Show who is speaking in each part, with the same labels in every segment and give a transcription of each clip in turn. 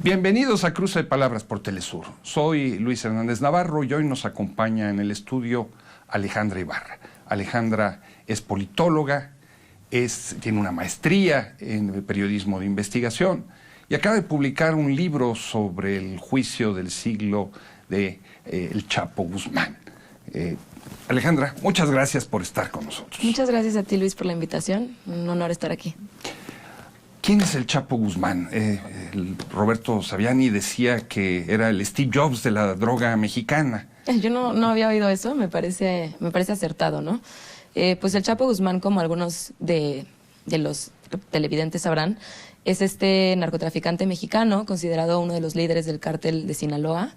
Speaker 1: Bienvenidos a Cruce de Palabras por Telesur. Soy Luis Hernández Navarro y hoy nos acompaña en el estudio Alejandra Ibarra. Alejandra es politóloga, tiene una maestría en periodismo de investigación y acaba de publicar un libro sobre el juicio del siglo de El Chapo Guzmán. Alejandra, muchas gracias por estar con nosotros.
Speaker 2: Muchas gracias a ti, Luis, por la invitación. Un honor estar aquí.
Speaker 1: ¿Quién es el Chapo Guzmán? Roberto Saviani decía que era el Steve Jobs de la droga mexicana.
Speaker 2: Yo no había oído eso, me parece acertado, ¿no? Pues el Chapo Guzmán, como algunos de los televidentes sabrán, es este narcotraficante mexicano, considerado uno de los líderes del cártel de Sinaloa.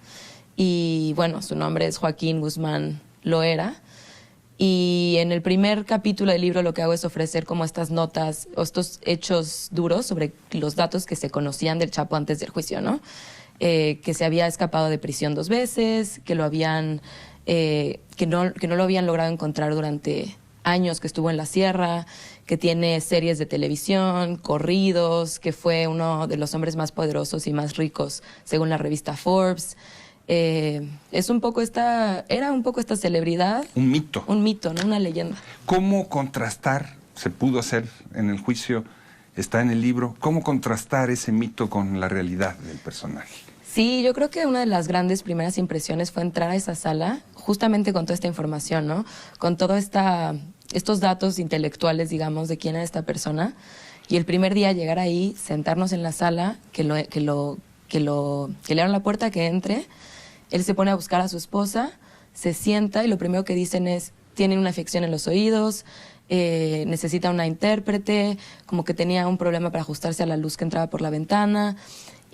Speaker 2: Y bueno, su nombre es Joaquín Guzmán Loera. Y en el primer capítulo del libro lo que hago es ofrecer como estas notas o estos hechos duros sobre los datos que se conocían del Chapo antes del juicio, ¿no? Que se había escapado de prisión 2 veces, que no lo habían logrado encontrar durante años que estuvo en la sierra, que tiene series de televisión, corridos, que fue uno de los hombres más poderosos y más ricos según la revista Forbes. Era un poco esta celebridad.
Speaker 1: Un mito.
Speaker 2: Un mito, ¿no? Una leyenda.
Speaker 1: ¿Cómo contrastar, se pudo hacer en el juicio, está en el libro, cómo contrastar ese mito con la realidad del personaje?
Speaker 2: Sí, yo creo que una de las grandes primeras impresiones fue entrar a esa sala justamente con toda esta información, ¿no? Con todos estos datos intelectuales, digamos, de quién era esta persona. Y el primer día llegar ahí, sentarnos en la sala, que le abran la puerta, que entre. Él se pone a buscar a su esposa, se sienta y lo primero que dicen es, tiene una afección en los oídos, necesita una intérprete, como que tenía un problema para ajustarse a la luz que entraba por la ventana.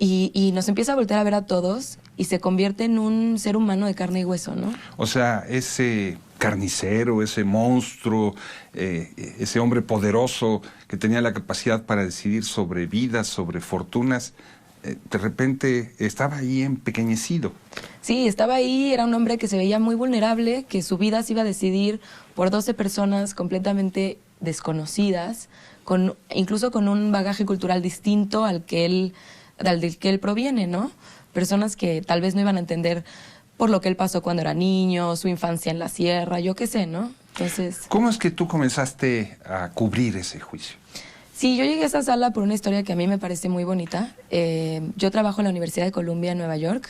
Speaker 2: Y nos empieza a voltear a ver a todos y se convierte en un ser humano de carne y hueso, ¿no?
Speaker 1: O sea, ese carnicero, ese monstruo, ese hombre poderoso que tenía la capacidad para decidir sobre vidas, sobre fortunas, de repente estaba ahí empequeñecido.
Speaker 2: Sí, estaba ahí, era un hombre que se veía muy vulnerable, que su vida se iba a decidir por 12 personas completamente desconocidas, incluso con un bagaje cultural distinto al del que él proviene, ¿no? Personas que tal vez no iban a entender por lo que él pasó cuando era niño, su infancia en la sierra, yo qué sé, ¿no? Entonces,
Speaker 1: ¿cómo es que tú comenzaste a cubrir ese juicio?
Speaker 2: Sí, yo llegué a esa sala por una historia que a mí me parece muy bonita. Yo trabajo en la Universidad de Columbia en Nueva York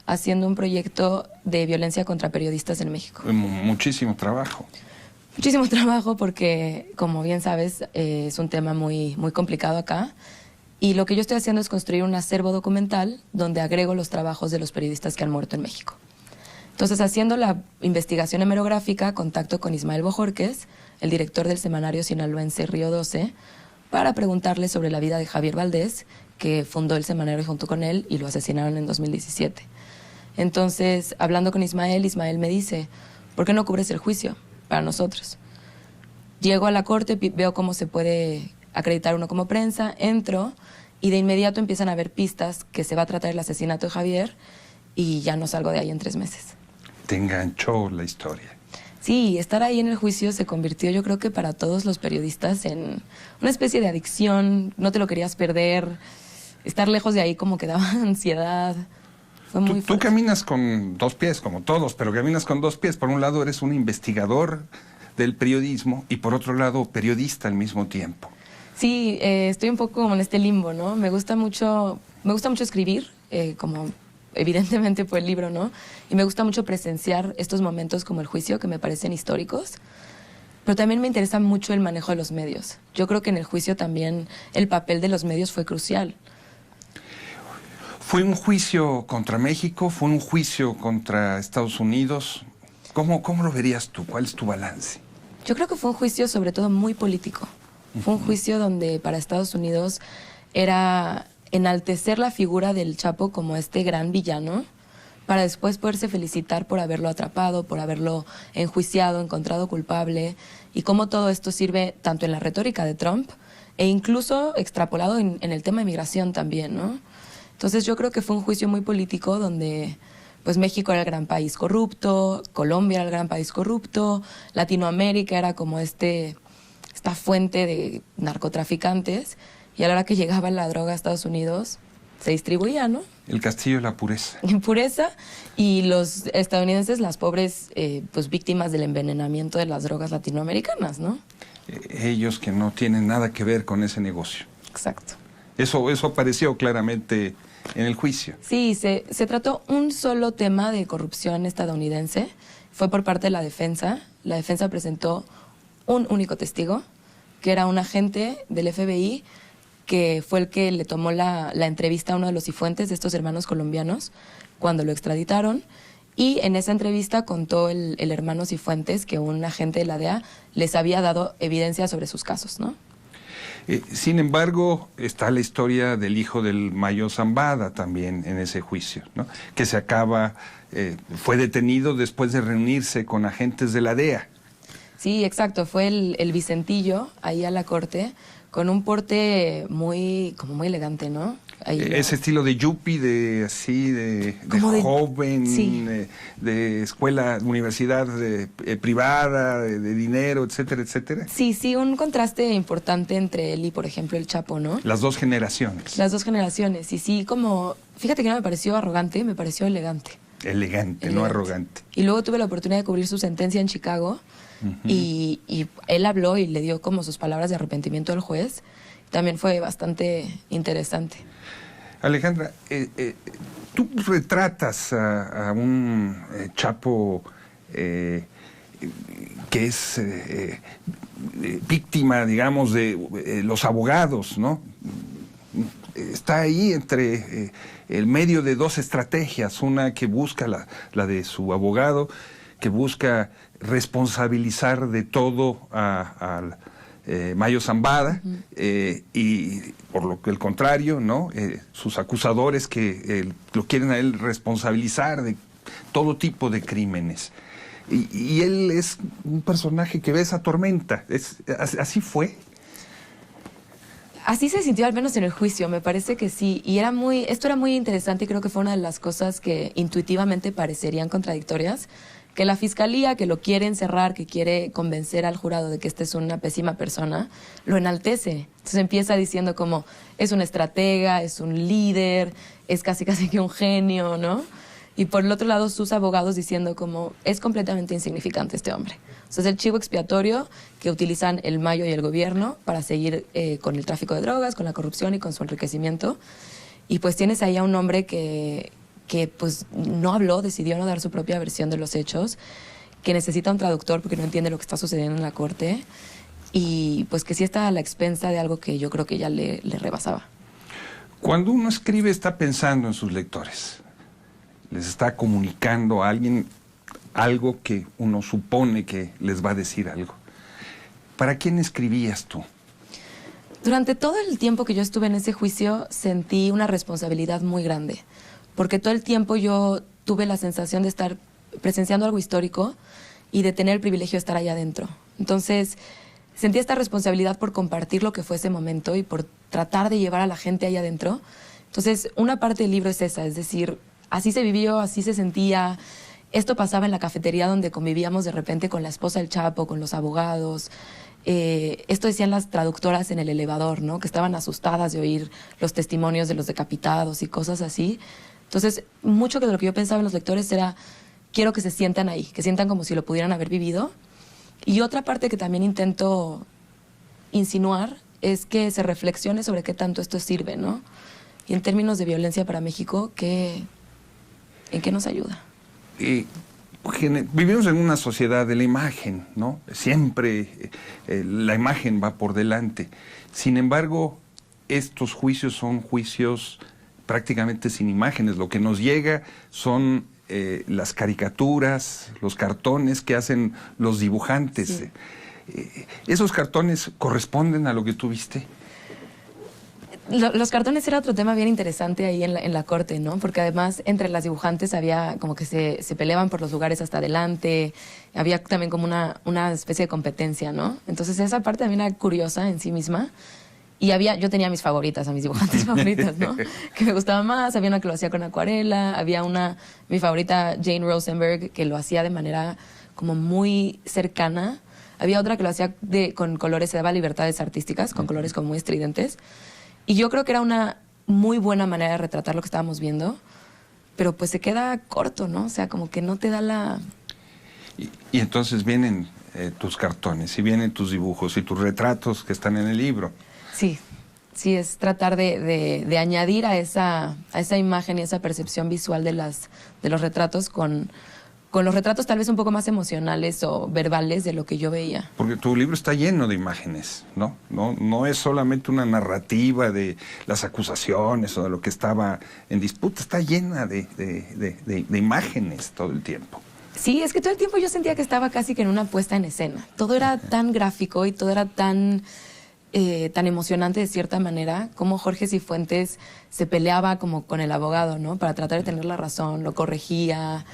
Speaker 2: haciendo un proyecto de violencia contra periodistas en México.
Speaker 1: Muchísimo trabajo.
Speaker 2: Muchísimo trabajo porque, como bien sabes, es un tema muy, muy complicado acá. Y lo que yo estoy haciendo es construir un acervo documental donde agrego los trabajos de los periodistas que han muerto en México. Entonces, haciendo la investigación hemerográfica, contacto con Ismael Bojorquez, el director del semanario sinaloense Río 12, para preguntarle sobre la vida de Javier Valdés, que fundó el semanario junto con él y lo asesinaron en 2017. Entonces, hablando con Ismael me dice, ¿por qué no cubres el juicio para nosotros? Llego a la corte, veo cómo se puede acreditar uno como prensa, entro y de inmediato empiezan a haber pistas que se va a tratar el asesinato de Javier y ya no salgo de ahí en 3 meses.
Speaker 1: Te enganchó la historia.
Speaker 2: Sí, estar ahí en el juicio se convirtió, yo creo que para todos los periodistas, en una especie de adicción. No te lo querías perder. Estar lejos de ahí como que daba ansiedad. Fue muy fuerte.
Speaker 1: Tú caminas con 2 pies, como todos, pero caminas con 2 pies. Por un lado eres un investigador del periodismo y por otro lado periodista al mismo tiempo.
Speaker 2: Sí, estoy un poco como en este limbo, ¿no? Me gusta mucho escribir, como evidentemente por el libro, ¿no? Y me gusta mucho presenciar estos momentos como el juicio, que me parecen históricos. Pero también me interesa mucho el manejo de los medios. Yo creo que en el juicio también el papel de los medios fue crucial.
Speaker 1: ¿Fue un juicio contra México? ¿Fue un juicio contra Estados Unidos? ¿Cómo lo verías tú? ¿Cuál es tu balance?
Speaker 2: Yo creo que fue un juicio sobre todo muy político. Fue un juicio donde para Estados Unidos era enaltecer la figura del Chapo como este gran villano para después poderse felicitar por haberlo atrapado, por haberlo enjuiciado, encontrado culpable, y cómo todo esto sirve tanto en la retórica de Trump e incluso extrapolado en el tema de migración también, ¿no? Entonces yo creo que fue un juicio muy político donde pues México era el gran país corrupto, Colombia era el gran país corrupto, Latinoamérica era como esta fuente de narcotraficantes, y a la hora que llegaba la droga a Estados Unidos, se distribuía, ¿no?
Speaker 1: El castillo de la pureza.
Speaker 2: En pureza, y los estadounidenses, las pobres pues víctimas del envenenamiento de las drogas latinoamericanas, ¿no?
Speaker 1: Ellos que no tienen nada que ver con ese negocio.
Speaker 2: Exacto.
Speaker 1: Eso apareció claramente en el juicio.
Speaker 2: Sí, se trató un solo tema de corrupción estadounidense. Fue por parte de la defensa. La defensa presentó un único testigo, que era un agente del FBI, que fue el que le tomó la entrevista a uno de los Cifuentes, de estos hermanos colombianos, cuando lo extraditaron. Y en esa entrevista contó el hermano Cifuentes que un agente de la DEA les había dado evidencia sobre sus casos, ¿no?
Speaker 1: Sin embargo, está la historia del hijo del Mayo Zambada también en ese juicio, ¿no? Que fue detenido después de reunirse con agentes de la DEA.
Speaker 2: Sí, exacto, fue el Vicentillo ahí a la corte, con un porte como muy elegante, ¿no?
Speaker 1: Ese estilo de yuppie, de joven,
Speaker 2: sí.
Speaker 1: de escuela, universidad privada, de dinero, etcétera, etcétera.
Speaker 2: Sí, un contraste importante entre él y, por ejemplo, el Chapo, ¿no?
Speaker 1: Las dos generaciones.
Speaker 2: Las dos generaciones, y sí, fíjate que no me pareció arrogante, me pareció elegante.
Speaker 1: Elegante, no arrogante.
Speaker 2: Y luego tuve la oportunidad de cubrir su sentencia en Chicago, y él habló y le dio como sus palabras de arrepentimiento al juez. También fue bastante interesante.
Speaker 1: Alejandra, tú retratas a un Chapo que es víctima, digamos, de los abogados, ¿no? Está ahí entre el medio de dos estrategias, una que busca la de su abogado, que busca responsabilizar de todo al Mayo Zambada, y por lo que el contrario, ¿no? Sus acusadores que lo quieren a él responsabilizar de todo tipo de crímenes. Y él es un personaje que ve esa tormenta. ¿Así fue?
Speaker 2: Así se sintió, al menos en el juicio, me parece que sí. Y esto era muy interesante, y creo que fue una de las cosas que intuitivamente parecerían contradictorias. Que la fiscalía, que lo quiere encerrar, que quiere convencer al jurado de que esta es una pésima persona, lo enaltece. Entonces empieza diciendo como, es un estratega, es un líder, es casi que un genio, ¿no? Y por el otro lado, sus abogados diciendo como, es completamente insignificante este hombre. O sea, es el chivo expiatorio que utilizan el Mayo y el gobierno para seguir con el tráfico de drogas, con la corrupción y con su enriquecimiento. Y pues tienes ahí a un hombre que pues no habló, decidió no dar su propia versión de los hechos, que necesita un traductor porque no entiende lo que está sucediendo en la corte, y pues que sí está a la expensa de algo que yo creo que ya le rebasaba.
Speaker 1: Cuando uno escribe está pensando en sus lectores, les está comunicando a alguien algo que uno supone que les va a decir algo. ¿Para quién escribías tú?
Speaker 2: Durante todo el tiempo que yo estuve en ese juicio sentí una responsabilidad muy grande, porque todo el tiempo yo tuve la sensación de estar presenciando algo histórico y de tener el privilegio de estar allá adentro. Entonces, sentí esta responsabilidad por compartir lo que fue ese momento y por tratar de llevar a la gente allá adentro. Entonces, una parte del libro es esa, es decir, así se vivió, así se sentía. Esto pasaba en la cafetería donde convivíamos de repente con la esposa del Chapo, con los abogados. Esto decían las traductoras en el elevador, ¿no? Que estaban asustadas de oír los testimonios de los decapitados y cosas así. Entonces, mucho de lo que yo pensaba en los lectores era, quiero que se sientan ahí, que sientan como si lo pudieran haber vivido. Y otra parte que también intento insinuar es que se reflexione sobre qué tanto esto sirve, ¿no? Y en términos de violencia para México, ¿en qué nos ayuda?
Speaker 1: Vivimos en una sociedad de la imagen, ¿no? Siempre la imagen va por delante. Sin embargo, estos juicios son juicios prácticamente sin imágenes. Lo que nos llega son las caricaturas, los cartones que hacen los dibujantes. Sí. ¿Esos cartones corresponden a lo que tú viste?
Speaker 2: Los cartones era otro tema bien interesante ahí en la corte, ¿no? Porque además entre las dibujantes había como que se peleaban por los lugares hasta adelante, había también como una especie de competencia, ¿no? Entonces esa parte también era curiosa en sí misma. Y yo tenía mis favoritas, a mis dibujantes favoritas, ¿no? Que me gustaban más. Había una que lo hacía con acuarela, había mi favorita, Jane Rosenberg, que lo hacía de manera como muy cercana. Había otra que lo hacía con colores, se daba libertades artísticas, con colores como muy estridentes. Y yo creo que era una muy buena manera de retratar lo que estábamos viendo, pero pues se queda corto, ¿no? O sea, como que no te da la...
Speaker 1: Y entonces vienen tus cartones, y vienen tus dibujos y tus retratos que están en el libro.
Speaker 2: Sí, sí, es tratar de añadir a esa imagen y esa percepción visual de los retratos con los retratos tal vez un poco más emocionales o verbales de lo que yo veía.
Speaker 1: Porque tu libro está lleno de imágenes, ¿no? No es solamente una narrativa de las acusaciones o de lo que estaba en disputa, está llena de imágenes todo el tiempo.
Speaker 2: Sí, es que todo el tiempo yo sentía que estaba casi que en una puesta en escena. Todo era tan gráfico y todo era tan emocionante de cierta manera, como Jorge Cifuentes se peleaba como con el abogado, ¿no? Para tratar de tener la razón, lo corregía,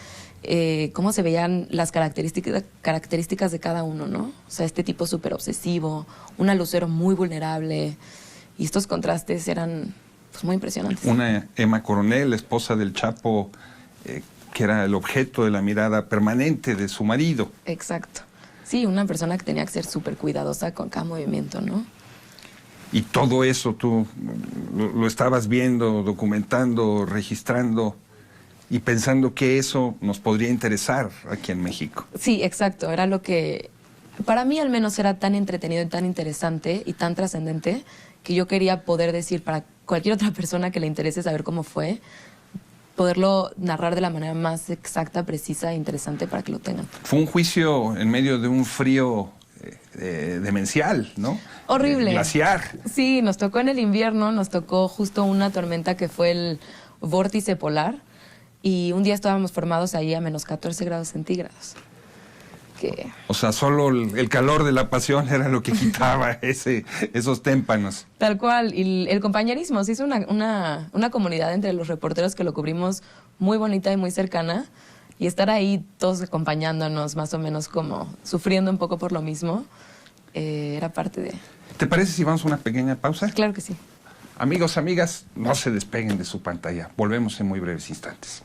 Speaker 2: cómo se veían las características de cada uno, ¿no? O sea, este tipo súper obsesivo, una Lucero muy vulnerable, y estos contrastes eran pues, muy impresionantes.
Speaker 1: Una Emma Coronel, esposa del Chapo, que era el objeto de la mirada permanente de su marido.
Speaker 2: Exacto. Sí, una persona que tenía que ser súper cuidadosa con cada movimiento, ¿no?
Speaker 1: Y todo eso tú lo estabas viendo, documentando, registrando y pensando que eso nos podría interesar aquí en México.
Speaker 2: Sí, exacto. Era lo que, para mí al menos, era tan entretenido y tan interesante y tan trascendente que yo quería poder decir para cualquier otra persona que le interese saber cómo fue, poderlo narrar de la manera más exacta, precisa e interesante para que lo tengan.
Speaker 1: Fue un juicio en medio de un frío demencial, ¿no?
Speaker 2: Horrible.
Speaker 1: Glaciar.
Speaker 2: Sí, nos tocó en el invierno, nos tocó justo una tormenta que fue el vórtice polar y un día estábamos formados ahí a menos 14 grados centígrados. Que...
Speaker 1: O sea, solo el calor de la pasión era lo que quitaba esos témpanos.
Speaker 2: Tal cual, y el compañerismo, se hizo una comunidad entre los reporteros que lo cubrimos muy bonita y muy cercana, y estar ahí todos acompañándonos, más o menos como sufriendo un poco por lo mismo, era parte de...
Speaker 1: ¿Te parece si vamos a una pequeña pausa?
Speaker 2: Claro que sí.
Speaker 1: Amigos, amigas, no se despeguen de su pantalla. Volvemos en muy breves instantes.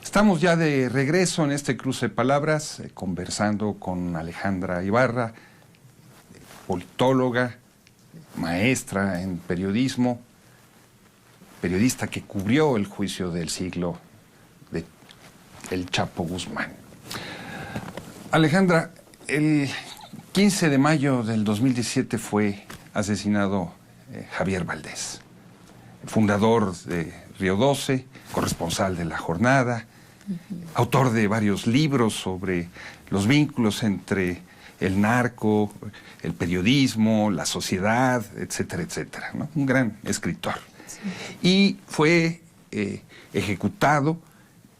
Speaker 1: Estamos ya de regreso en este cruce de palabras, conversando con Alejandra Ibarra, politóloga, maestra en periodismo, periodista que cubrió el juicio del siglo de El Chapo Guzmán. Alejandra, el 15 de mayo del 2017 fue asesinado Javier Valdés, fundador de Río 12, corresponsal de La Jornada, autor de varios libros sobre los vínculos entre el narco, el periodismo, la sociedad, etcétera, etcétera, ¿no? Un gran escritor. Sí. Y fue ejecutado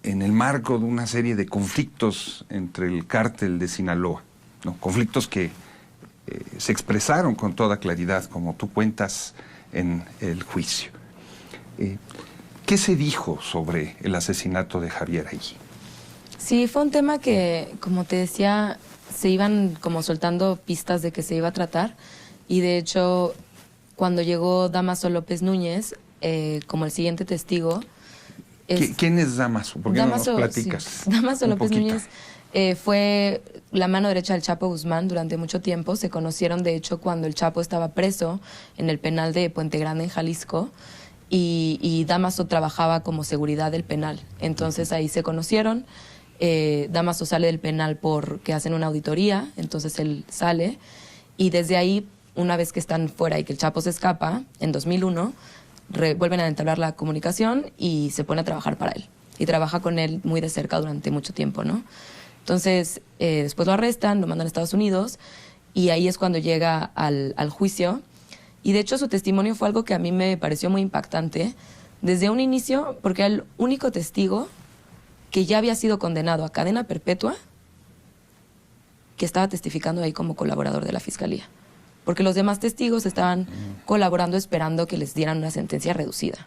Speaker 1: en el marco de una serie de conflictos entre el cártel de Sinaloa, ¿no? Conflictos que se expresaron con toda claridad, como tú cuentas en el juicio. ¿Qué se dijo sobre el asesinato de Javier allí?
Speaker 2: Sí, fue un tema que, como te decía, se iban como soltando pistas de que se iba a tratar. Y de hecho, cuando llegó Dámaso López Núñez, como el siguiente testigo...
Speaker 1: ¿Quién es Dámaso? ¿Por qué Dámaso, no nos platicas?
Speaker 2: Sí. Dámaso López Núñez fue la mano derecha del Chapo Guzmán durante mucho tiempo. Se conocieron, de hecho, cuando el Chapo estaba preso en el penal de Puente Grande, en Jalisco. Y Dámaso trabajaba como seguridad del penal. Entonces ahí se conocieron. Dámaso sale del penal porque hacen una auditoría, entonces él sale. Y desde ahí, una vez que están fuera y que el Chapo se escapa, en 2001, vuelven a entablar la comunicación y se pone a trabajar para él. Y trabaja con él muy de cerca durante mucho tiempo, ¿no? Entonces, después lo arrestan, lo mandan a Estados Unidos y ahí es cuando llega al juicio. Y de hecho su testimonio fue algo que a mí me pareció muy impactante desde un inicio, porque era el único testigo que ya había sido condenado a cadena perpetua que estaba testificando ahí como colaborador de la fiscalía. Porque los demás testigos estaban colaborando esperando que les dieran una sentencia reducida.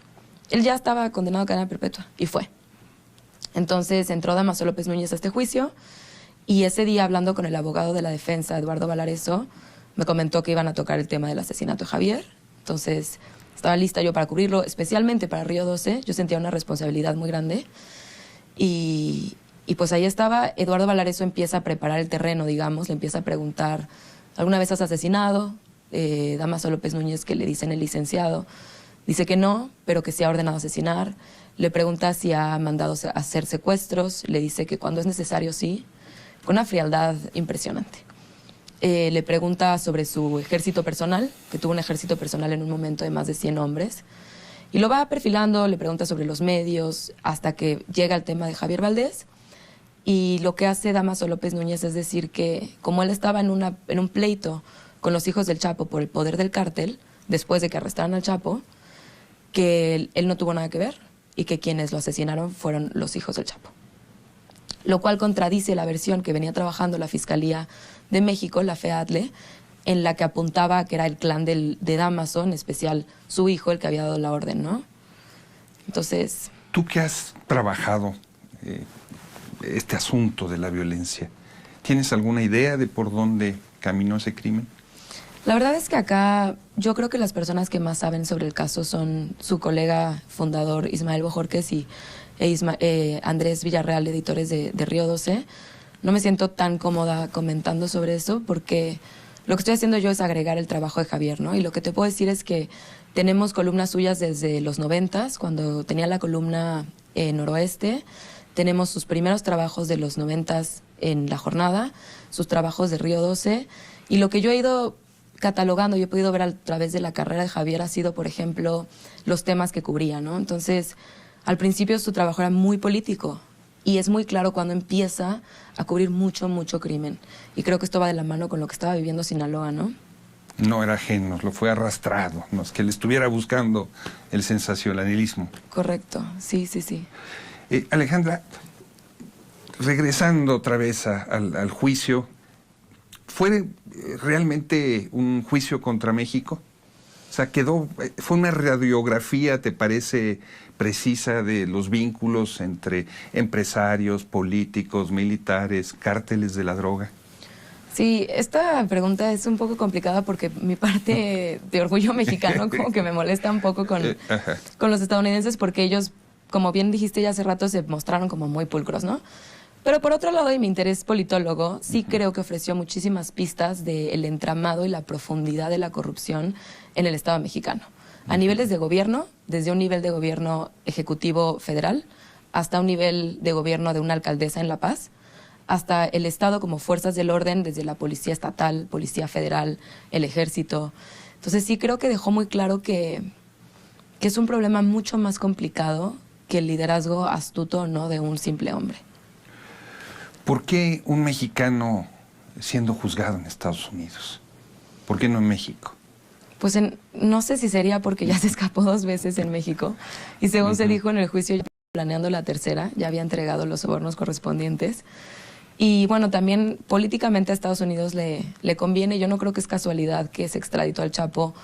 Speaker 2: Él ya estaba condenado a cadena perpetua y fue. Entonces entró Dámaso López Núñez a este juicio y ese día, hablando con el abogado de la defensa, Eduardo Valareso, me comentó que iban a tocar el tema del asesinato de Javier. Entonces estaba lista yo para cubrirlo, especialmente para Río 12. Yo sentía una responsabilidad muy grande. Y Y pues ahí estaba, Eduardo Valareso empieza a preparar el terreno, digamos, le empieza a preguntar, ¿alguna vez has asesinado? Dámaso López Núñez, que le dicen el licenciado, dice que no, pero que sí ha ordenado asesinar. Le pregunta si ha mandado hacer secuestros, le dice que cuando es necesario sí, con una frialdad impresionante. Le pregunta sobre su ejército personal, que tuvo un ejército personal en un momento de más de 100 hombres, y lo va perfilando, le pregunta sobre los medios, hasta que llega el tema de Javier Valdés. Y lo que hace Dámaso López Núñez es decir que, como él estaba en un pleito con los hijos del Chapo por el poder del cártel, después de que arrestaran al Chapo, que él no tuvo nada que ver y que quienes lo asesinaron fueron los hijos del Chapo. Lo cual contradice la versión que venía trabajando la Fiscalía de México, la FEADLE, en la que apuntaba que era el clan de Dámaso, en especial su hijo, el que había dado la orden, ¿no? Entonces...
Speaker 1: Tú que has trabajado este asunto de la violencia, ¿tienes alguna idea de por dónde caminó ese crimen?
Speaker 2: La verdad es que acá yo creo que las personas que más saben sobre el caso son su colega fundador Ismael Bojorquez y Andrés Villarreal, editores de Río 12. No me siento tan cómoda comentando sobre eso porque lo que estoy haciendo yo es agregar el trabajo de Javier, ¿no? Y lo que te puedo decir es que tenemos columnas suyas desde los 90s, cuando tenía la columna Noroeste. Tenemos sus primeros trabajos de los 90s en La Jornada, sus trabajos de Río 12. Y lo que yo he ido catalogando, yo he podido ver a través de la carrera de Javier, ha sido, por ejemplo, los temas que cubría, ¿no? Entonces, al principio su trabajo era muy político y es muy claro cuando empieza a cubrir mucho crimen. Y creo que esto va de la mano con lo que estaba viviendo Sinaloa, ¿no?
Speaker 1: No era ajeno, lo fue arrastrado, no es que él estuviera buscando el sensacionalismo.
Speaker 2: Correcto, sí.
Speaker 1: Alejandra, regresando otra vez al juicio, ¿fue realmente un juicio contra México? O sea, fue una radiografía, ¿te parece precisa de los vínculos entre empresarios, políticos, militares, cárteles de la droga?
Speaker 2: Sí, esta pregunta es un poco complicada porque mi parte de orgullo mexicano como que me molesta un poco con los estadounidenses porque ellos, como bien dijiste ya hace rato, se mostraron como muy pulcros, ¿no? Pero por otro lado, y mi interés politólogo, sí creo que ofreció muchísimas pistas del entramado y la profundidad de la corrupción en el Estado mexicano. A niveles de gobierno, desde un nivel de gobierno ejecutivo federal hasta un nivel de gobierno de una alcaldesa en La Paz, hasta el Estado como fuerzas del orden, desde la policía estatal, policía federal, el ejército. Entonces sí creo que dejó muy claro que es un problema mucho más complicado que el liderazgo astuto o no de un simple hombre.
Speaker 1: ¿Por qué un mexicano siendo juzgado en Estados Unidos? ¿Por qué no en México?
Speaker 2: Pues no sé si sería porque ya se escapó 2 veces en México y según se dijo en el juicio, ya planeando la tercera, ya había entregado los sobornos correspondientes. Y bueno, también políticamente a Estados Unidos le conviene. Yo no creo que es casualidad que se extraditó al Chapo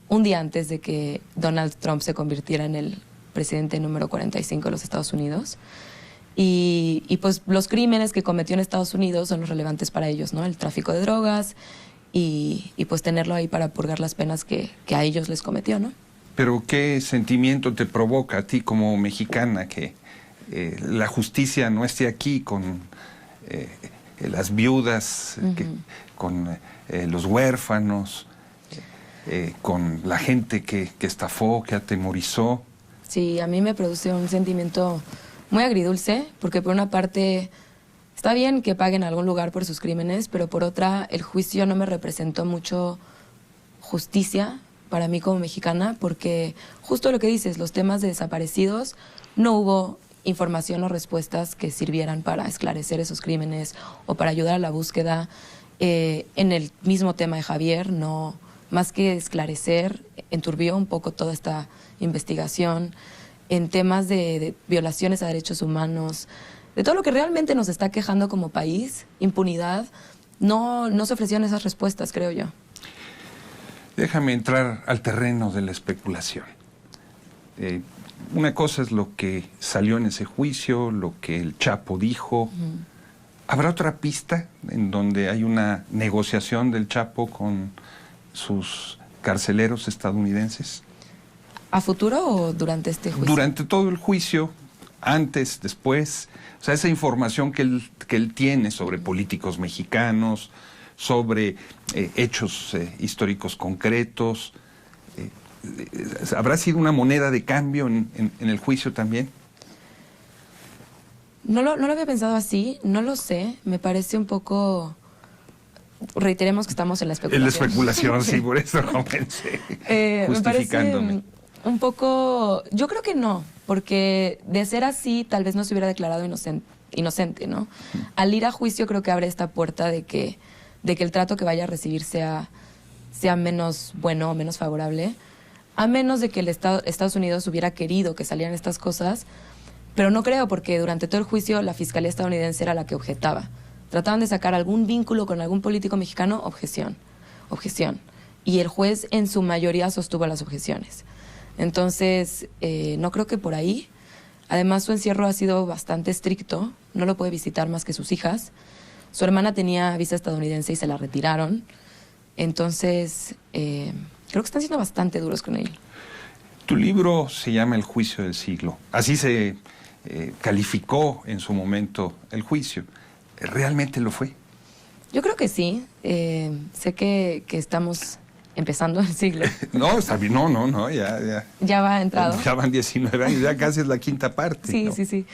Speaker 2: un día antes de que Donald Trump se convirtiera en el presidente número 45 de los Estados Unidos. Y pues los crímenes que cometió en Estados Unidos son los relevantes para ellos, ¿no? El tráfico de drogas y pues tenerlo ahí para purgar las penas que a ellos les cometió, ¿no?
Speaker 1: Pero ¿qué sentimiento te provoca a ti como mexicana que la justicia no esté aquí con las viudas, con los huérfanos, con la gente que estafó, que atemorizó?
Speaker 2: Sí, a mí me produce un sentimiento muy agridulce, porque por una parte está bien que paguen a algún lugar por sus crímenes, pero por otra el juicio no me representó mucho justicia para mí como mexicana, porque justo lo que dices, los temas de desaparecidos, no hubo información o respuestas que sirvieran para esclarecer esos crímenes o para ayudar a la búsqueda. En el mismo tema de Javier, no, más que esclarecer, enturbió un poco toda esta investigación. En temas de violaciones a derechos humanos, de todo lo que realmente nos está quejando como país, impunidad, no se ofrecieron esas respuestas, creo yo.
Speaker 1: Déjame entrar al terreno de la especulación. Una cosa es lo que salió en ese juicio, lo que el Chapo dijo. ¿Habrá otra pista en donde hay una negociación del Chapo con sus carceleros estadounidenses?
Speaker 2: ¿A futuro o durante este juicio?
Speaker 1: Durante todo el juicio, antes, después, O sea, esa información que él tiene sobre políticos mexicanos, sobre hechos históricos concretos, ¿habrá sido una moneda de cambio en el juicio también?
Speaker 2: No lo había pensado así, no lo sé, me parece un poco... Reiteremos que estamos en la especulación.
Speaker 1: En la especulación, sí, por eso comencé justificándome.
Speaker 2: Me parece un poco... Yo creo que no, porque de ser así tal vez no se hubiera declarado inocente, ¿no? Al ir a juicio creo que abre esta puerta de que el trato que vaya a recibir sea menos bueno o menos favorable, a menos de que Estados Unidos hubiera querido que salieran estas cosas, pero no creo, porque durante todo el juicio la Fiscalía estadounidense era la que objetaba. Trataban de sacar algún vínculo con algún político mexicano, objeción. Y el juez en su mayoría sostuvo las objeciones. Entonces, no creo que por ahí. Además, su encierro ha sido bastante estricto, no lo puede visitar más que sus hijas. Su hermana tenía visa estadounidense y se la retiraron. Entonces, creo que están siendo bastante duros con él.
Speaker 1: Tu libro se llama El juicio del siglo. Así se calificó en su momento el juicio. ¿Realmente lo fue?
Speaker 2: Yo creo que sí. Sé que estamos empezando el siglo.
Speaker 1: No, está bien. No, ya.
Speaker 2: Ya va entrado.
Speaker 1: Ya van 19 años, ya casi es la quinta parte.
Speaker 2: Sí,
Speaker 1: ¿no?
Speaker 2: sí.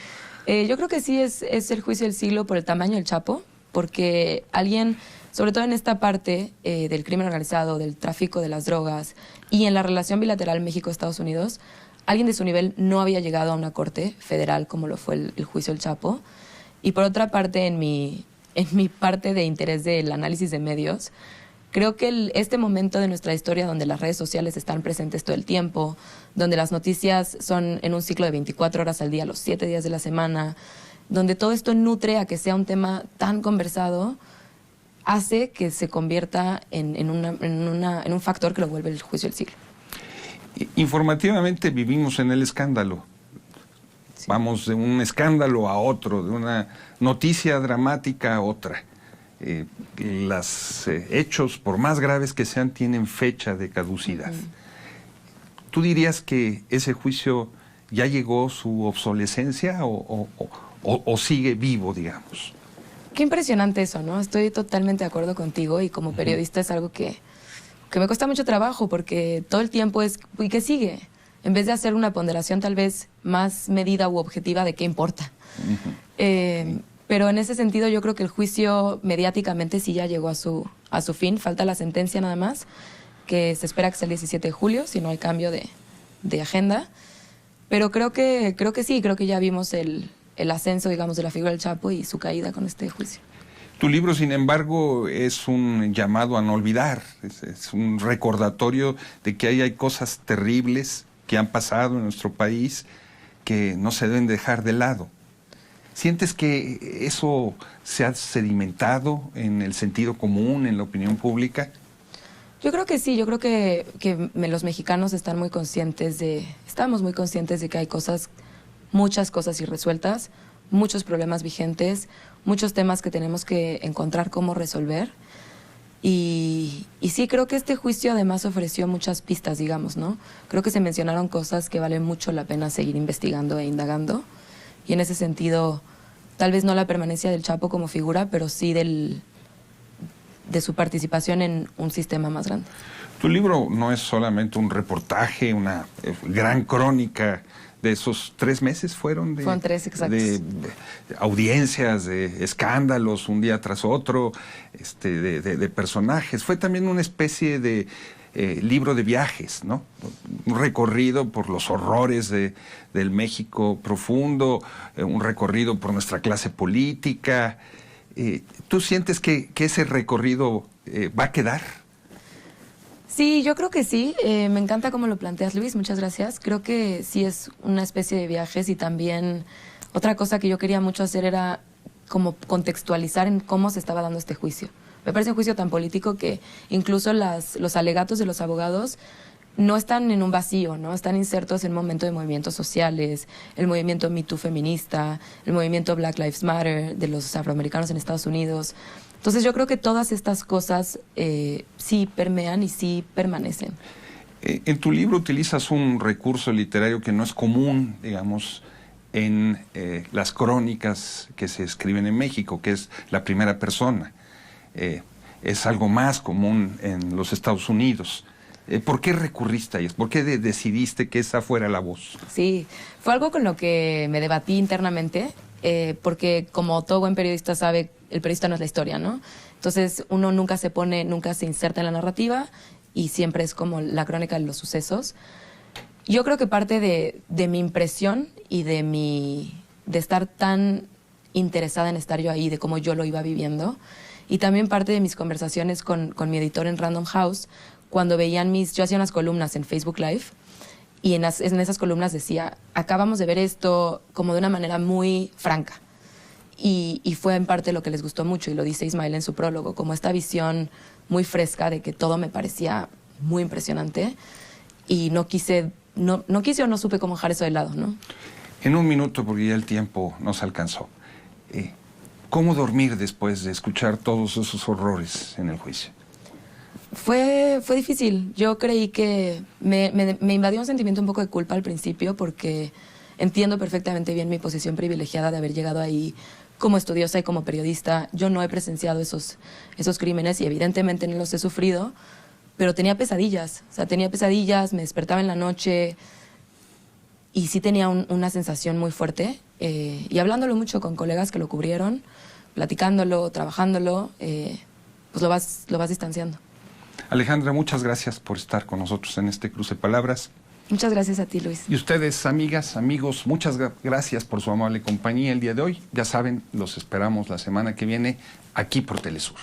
Speaker 2: Yo creo que sí es el juicio del siglo por el tamaño del Chapo, porque alguien, sobre todo en esta parte del crimen organizado, del tráfico de las drogas y en la relación bilateral México-Estados Unidos, alguien de su nivel no había llegado a una corte federal como lo fue el juicio del Chapo. Y por otra parte, en mi parte de interés del análisis de medios, creo que este momento de nuestra historia donde las redes sociales están presentes todo el tiempo, donde las noticias son en un ciclo de 24 horas al día, los 7 días de la semana, donde todo esto nutre a que sea un tema tan conversado, hace que se convierta en un factor que lo vuelve el juicio del siglo.
Speaker 1: Informativamente vivimos en el escándalo. Sí. Vamos de un escándalo a otro, de una noticia dramática a otra. Los hechos, por más graves que sean, tienen fecha de caducidad. ¿Tú dirías que ese juicio ya llegó su obsolescencia o sigue vivo, digamos?
Speaker 2: Qué impresionante eso, ¿no? Estoy totalmente de acuerdo contigo y como periodista es algo que me cuesta mucho trabajo porque todo el tiempo es, ¿y qué sigue? En vez de hacer una ponderación tal vez más medida u objetiva de qué importa. Pero en ese sentido yo creo que el juicio mediáticamente sí ya llegó a su fin. Falta la sentencia nada más, que se espera que sea el 17 de julio, si no hay cambio de agenda. Pero creo que sí, creo que ya vimos el ascenso, digamos, de la figura del Chapo y su caída con este juicio.
Speaker 1: Tu libro, sin embargo, es un llamado a no olvidar, es un recordatorio de que hay cosas terribles que han pasado en nuestro país que no se deben dejar de lado. ¿Sientes que eso se ha sedimentado en el sentido común, en la opinión pública?
Speaker 2: Yo creo que sí, yo creo que los mexicanos estamos muy conscientes de que hay muchas cosas irresueltas, muchos problemas vigentes, muchos temas que tenemos que encontrar cómo resolver. Y sí, creo que este juicio además ofreció muchas pistas, digamos, ¿no? Creo que se mencionaron cosas que vale mucho la pena seguir investigando e indagando. Y en ese sentido, tal vez no la permanencia del Chapo como figura, pero sí de su participación en un sistema más grande.
Speaker 1: Tu libro no es solamente un reportaje, una gran crónica de esos 3 meses fueron
Speaker 2: 3, exacto.
Speaker 1: de audiencias, de escándalos un día tras otro, de personajes. Fue también una especie de libro de viajes, ¿no? Un recorrido por los horrores del México profundo, un recorrido por nuestra clase política. ¿Tú sientes que ese recorrido va a quedar?
Speaker 2: Sí, yo creo que sí. Me encanta cómo lo planteas, Luis. Muchas gracias. Creo que sí es una especie de viajes y también otra cosa que yo quería mucho hacer era como contextualizar en cómo se estaba dando este juicio. Me parece un juicio tan político que incluso los alegatos de los abogados no están en un vacío, ¿no? Están insertos en un momento de movimientos sociales, el movimiento Me Too feminista, el movimiento Black Lives Matter de los afroamericanos en Estados Unidos. Entonces yo creo que todas estas cosas sí permean y sí permanecen.
Speaker 1: En tu libro utilizas un recurso literario que no es común, digamos, en las crónicas que se escriben en México, que es la primera persona. Es algo más común en los Estados Unidos. ¿Por qué recurriste a ellos? ¿Por qué decidiste que esa fuera la voz?
Speaker 2: Sí, fue algo con lo que me debatí internamente, porque como todo buen periodista sabe, el periodista no es la historia, ¿no? Entonces uno nunca se inserta en la narrativa y siempre es como la crónica de los sucesos. Yo creo que parte de mi impresión y de estar tan interesada en estar yo ahí, de cómo yo lo iba viviendo, y también parte de mis conversaciones con mi editor en Random House, cuando veían yo hacía unas columnas en Facebook Live, y en esas columnas decía, acabamos de ver esto como de una manera muy franca. Y fue en parte lo que les gustó mucho, y lo dice Ismael en su prólogo, como esta visión muy fresca de que todo me parecía muy impresionante, y no quise o no supe cómo dejar eso de lado, ¿no?
Speaker 1: En un minuto, porque ya el tiempo nos alcanzó. ¿Cómo dormir después de escuchar todos esos horrores en el juicio?
Speaker 2: Fue difícil. Yo creí que me invadió un sentimiento un poco de culpa al principio, porque entiendo perfectamente bien mi posición privilegiada de haber llegado ahí como estudiosa y como periodista. Yo no he presenciado esos crímenes y evidentemente no los he sufrido, pero tenía pesadillas. O sea, tenía pesadillas, me despertaba en la noche y sí tenía una sensación muy fuerte. Y hablándolo mucho con colegas que lo cubrieron, platicándolo, trabajándolo, pues lo vas distanciando.
Speaker 1: Alejandra, muchas gracias por estar con nosotros en este Cruce de Palabras.
Speaker 2: Muchas gracias a ti, Luis.
Speaker 1: Y ustedes, amigas, amigos, muchas gracias por su amable compañía el día de hoy. Ya saben, los esperamos la semana que viene aquí por Telesur.